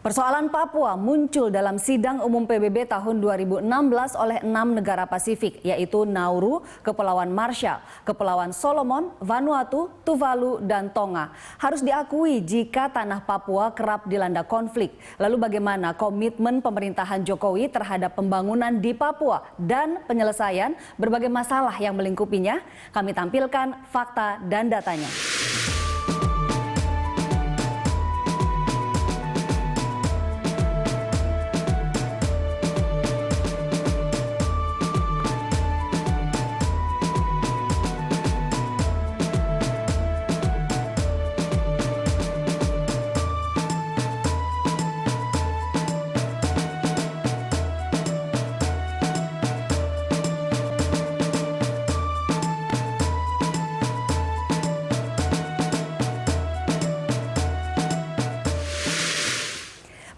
Persoalan Papua muncul dalam sidang umum PBB tahun 2016 oleh 6 negara Pasifik, yaitu Nauru, Kepulauan Marshall, Kepulauan Solomon, Vanuatu, Tuvalu, dan Tonga. Harus diakui jika tanah Papua kerap dilanda konflik. Lalu bagaimana komitmen pemerintahan Jokowi terhadap pembangunan di Papua dan penyelesaian berbagai masalah yang melingkupinya? Kami tampilkan fakta dan datanya.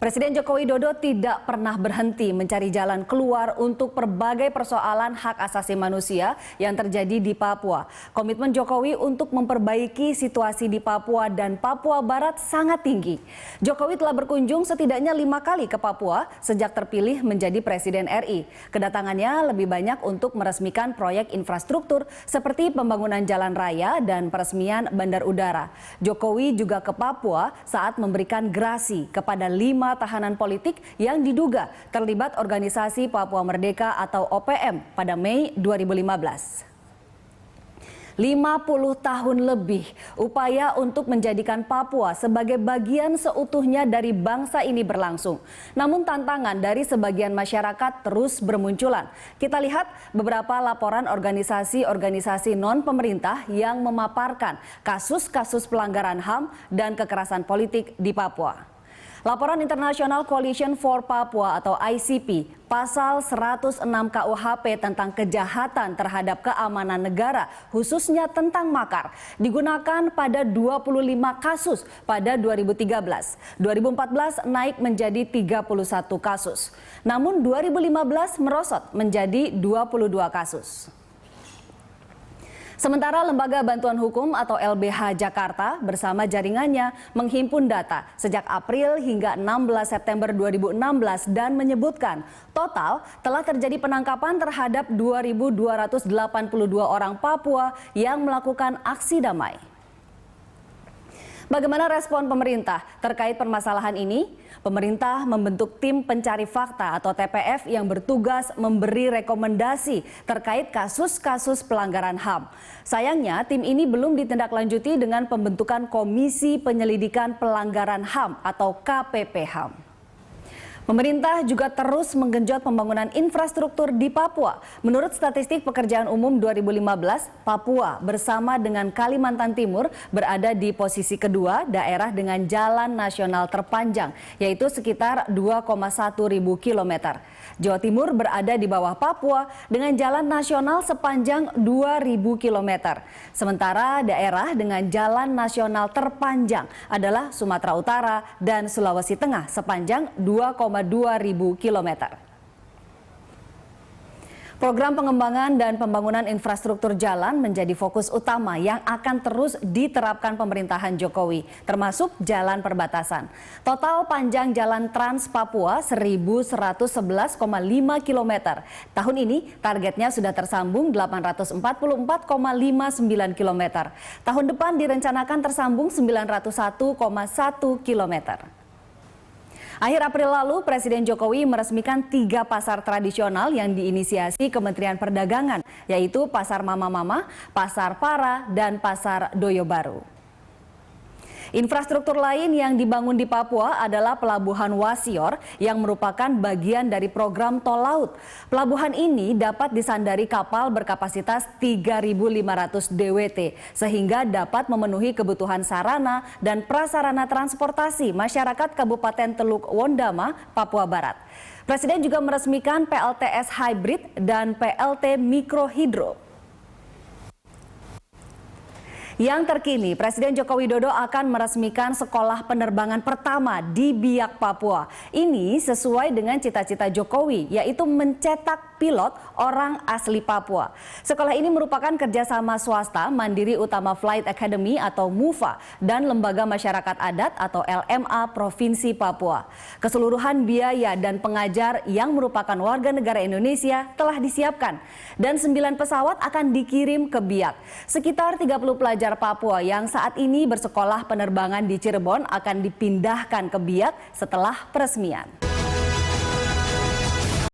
Presiden Joko Widodo tidak pernah berhenti mencari jalan keluar untuk berbagai persoalan hak asasi manusia yang terjadi di Papua. Komitmen Jokowi untuk memperbaiki situasi di Papua dan Papua Barat sangat tinggi. Jokowi telah berkunjung setidaknya 5 kali ke Papua sejak terpilih menjadi Presiden RI. Kedatangannya lebih banyak untuk meresmikan proyek infrastruktur seperti pembangunan jalan raya dan peresmian bandar udara. Jokowi juga ke Papua saat memberikan grasi kepada 5 tahanan politik yang diduga terlibat organisasi Papua Merdeka atau OPM pada Mei 2015. 50 tahun lebih upaya untuk menjadikan Papua sebagai bagian seutuhnya dari bangsa ini berlangsung. Namun tantangan dari sebagian masyarakat terus bermunculan. Kita lihat beberapa laporan organisasi-organisasi non-pemerintah yang memaparkan kasus-kasus pelanggaran HAM dan kekerasan politik di Papua. Laporan International Coalition for Papua atau ICP pasal 106 KUHP tentang kejahatan terhadap keamanan negara khususnya tentang makar digunakan pada 25 kasus pada 2013. 2014 naik menjadi 31 kasus. Namun 2015 merosot menjadi 22 kasus. Sementara Lembaga Bantuan Hukum atau LBH Jakarta bersama jaringannya menghimpun data sejak April hingga 16 September 2016 dan menyebutkan total telah terjadi penangkapan terhadap 2.282 orang Papua yang melakukan aksi damai. Bagaimana respon pemerintah terkait permasalahan ini? Pemerintah membentuk tim pencari fakta atau TPF yang bertugas memberi rekomendasi terkait kasus-kasus pelanggaran HAM. Sayangnya tim ini belum ditindaklanjuti dengan pembentukan Komisi Penyelidikan Pelanggaran HAM atau KPP HAM. Pemerintah juga terus menggenjot pembangunan infrastruktur di Papua. Menurut statistik pekerjaan umum 2015, Papua bersama dengan Kalimantan Timur berada di posisi kedua daerah dengan jalan nasional terpanjang, yaitu sekitar 2,1 ribu kilometer. Jawa Timur berada di bawah Papua dengan jalan nasional sepanjang 2.000 kilometer. Sementara daerah dengan jalan nasional terpanjang adalah Sumatera Utara dan Sulawesi Tengah sepanjang 2,2 ribu kilometer. Program pengembangan dan pembangunan infrastruktur jalan menjadi fokus utama yang akan terus diterapkan pemerintahan Jokowi, termasuk jalan perbatasan. Total panjang jalan Trans Papua 1.111,5 km. Tahun ini targetnya sudah tersambung 844,59 km. Tahun depan direncanakan tersambung 901,1 km. Akhir April lalu, Presiden Jokowi meresmikan 3 pasar tradisional yang diinisiasi Kementerian Perdagangan, yaitu Pasar Mama-Mama, Pasar Para, dan Pasar Doyo Baru. Infrastruktur lain yang dibangun di Papua adalah Pelabuhan Wasior yang merupakan bagian dari program tol laut. Pelabuhan ini dapat disandari kapal berkapasitas 3.500 DWT sehingga dapat memenuhi kebutuhan sarana dan prasarana transportasi masyarakat Kabupaten Teluk Wondama, Papua Barat. Presiden juga meresmikan PLTS Hybrid dan PLT Mikrohidro. Yang terkini, Presiden Joko Widodo akan meresmikan sekolah penerbangan pertama di Biak, Papua. Ini sesuai dengan cita-cita Jokowi, yaitu mencetak pilot orang asli Papua. Sekolah ini merupakan kerjasama swasta Mandiri Utama Flight Academy atau MUFA dan Lembaga Masyarakat Adat atau LMA Provinsi Papua. Keseluruhan biaya dan pengajar yang merupakan warga negara Indonesia telah disiapkan dan 9 pesawat akan dikirim ke Biak. Sekitar 30 pelajar Papua yang saat ini bersekolah penerbangan di Cirebon akan dipindahkan ke Biak setelah peresmian.